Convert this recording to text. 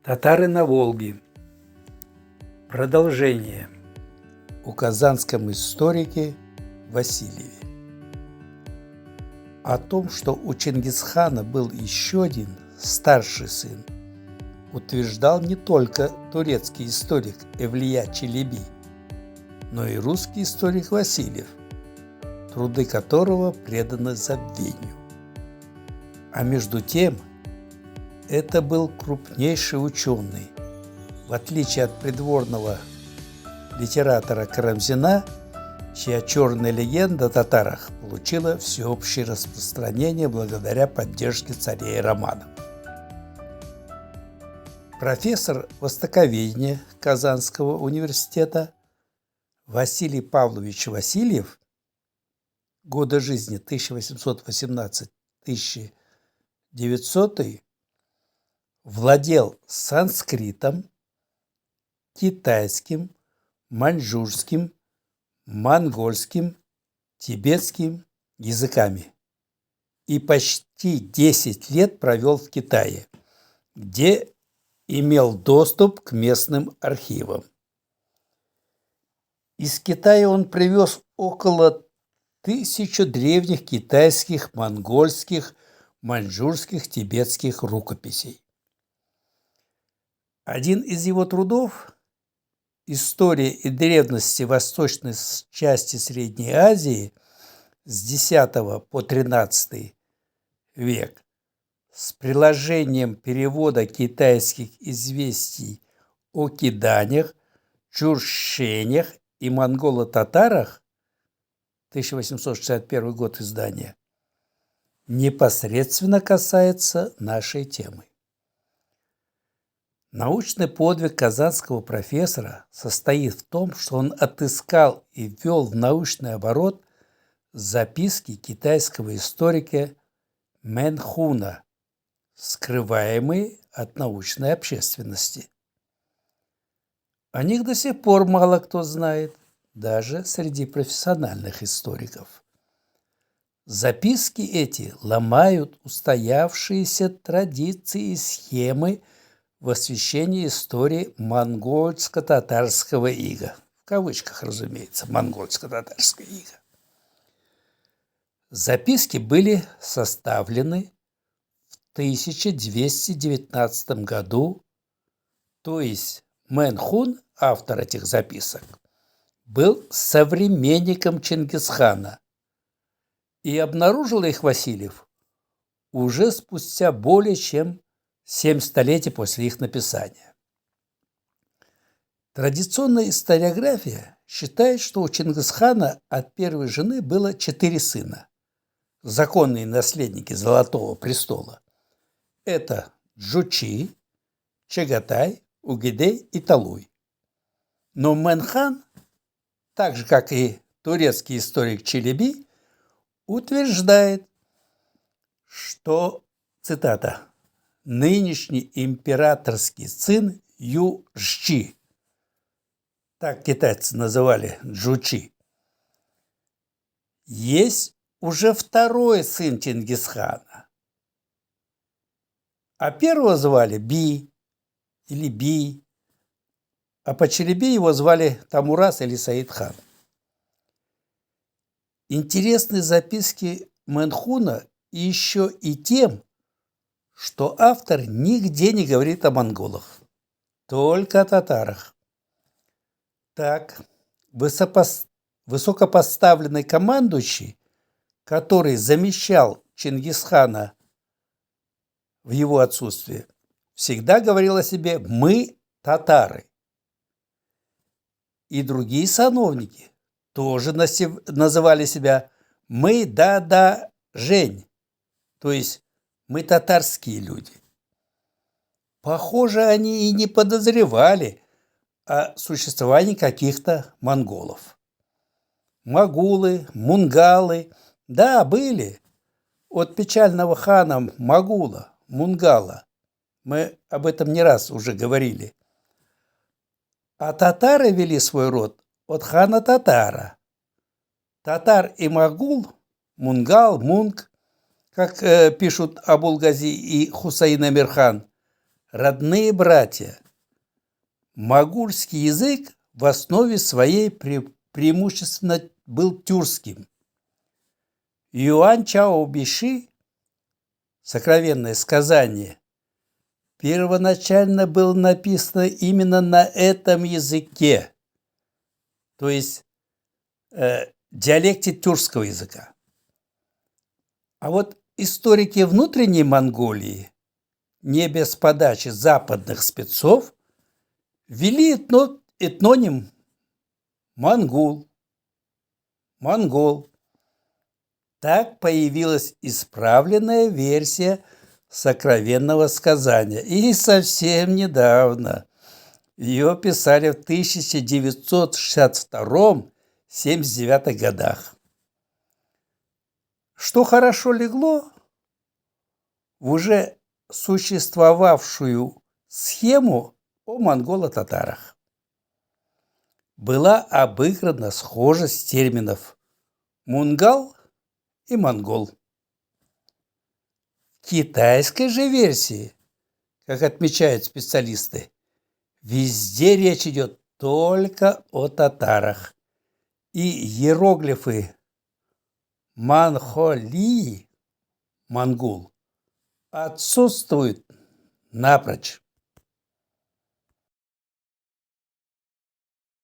Татары на Волге. Продолжение. О казанском историке Васильеве. О том, что у Чингисхана был еще один старший сын, утверждал не только турецкий историк Эвлия Челеби, но и русский историк Васильев, труды которого преданы забвению. А между тем, это был крупнейший ученый. В отличие от придворного литератора Карамзина, чья черная легенда о татарах получила всеобщее распространение благодаря поддержке царей Романов. Профессор востоковедения Казанского университета Василий Павлович Васильев, годы жизни 1818-1900, владел санскритом, китайским, маньчжурским, монгольским, тибетским языками и почти 10 лет провел в Китае, где имел доступ к местным архивам. Из Китая он привез около 1000 древних китайских, монгольских, маньчжурских, тибетских рукописей. Один из его трудов «История и древности восточной части Средней Азии» с X по XIII век с приложением перевода китайских известий о киданях, чуршенях и монголо-татарах, 1861 год издания, непосредственно касается нашей темы. Научный подвиг казанского профессора состоит в том, что он отыскал и ввел в научный оборот записки китайского историка Мэнхуна, скрываемые от научной общественности. О них до сих пор мало кто знает, даже среди профессиональных историков. Записки эти ломают устоявшиеся традиции и схемы в освещении истории монгольско-татарского ига. В кавычках, разумеется, монгольско-татарское иго. Записки были составлены в 1219 году, то есть Мэнхун, автор этих записок, был современником Чингисхана, и обнаружил их Васильев уже спустя более чем 7 столетий после их написания. Традиционная историография считает, что у Чингисхана от первой жены было 4 сына, законные наследники Золотого престола. Это Джучи, Чагатай, Угидей и Талуй. Но Мэнхан, так же как и турецкий историк Челеби, утверждает, что, цитата, «нынешний императорский сын Южчи», так китайцы называли Джучи, есть уже второй сын Чингисхана, а первого звали Би или Би, а по Челеби его звали Тамурас или Саид-хан. Интересны записки Мэнхуна еще и тем, что автор нигде не говорит о монголах, только о татарах. Так, высокопоставленный командующий, который замещал Чингисхана в его отсутствие, всегда говорил о себе «мы татары». И другие сановники тоже называли себя «мы да-да-жень», то есть «мы татарские люди». Похоже, они и не подозревали о существовании каких-то монголов. Магулы, мунгалы, да, были. От печального хана Магула, Мунгала. Мы об этом не раз уже говорили. А татары вели свой род от хана Татара. Татар и Магул, Мунгал, Мунг, как пишут Абул-Гази и Хусаин Амирхан, родные братья. Могульский язык в основе своей преимущественно был тюркским. Юань Чао Биши, сокровенное сказание, первоначально было написано именно на этом языке, то есть диалекте тюркского языка. А вот историки внутренней Монголии, не без подачи западных спецов, ввели этноним монгол. Так появилась исправленная версия сокровенного сказания. И совсем недавно ее писали в 1962-79 годах. Что хорошо легло в уже существовавшую схему о монголо-татарах. Была обыграна схожесть терминов «мунгал» и «монгол». В китайской же версии, как отмечают специалисты, везде речь идет только о татарах, и иероглифы Манхолии, монгол, отсутствуют напрочь.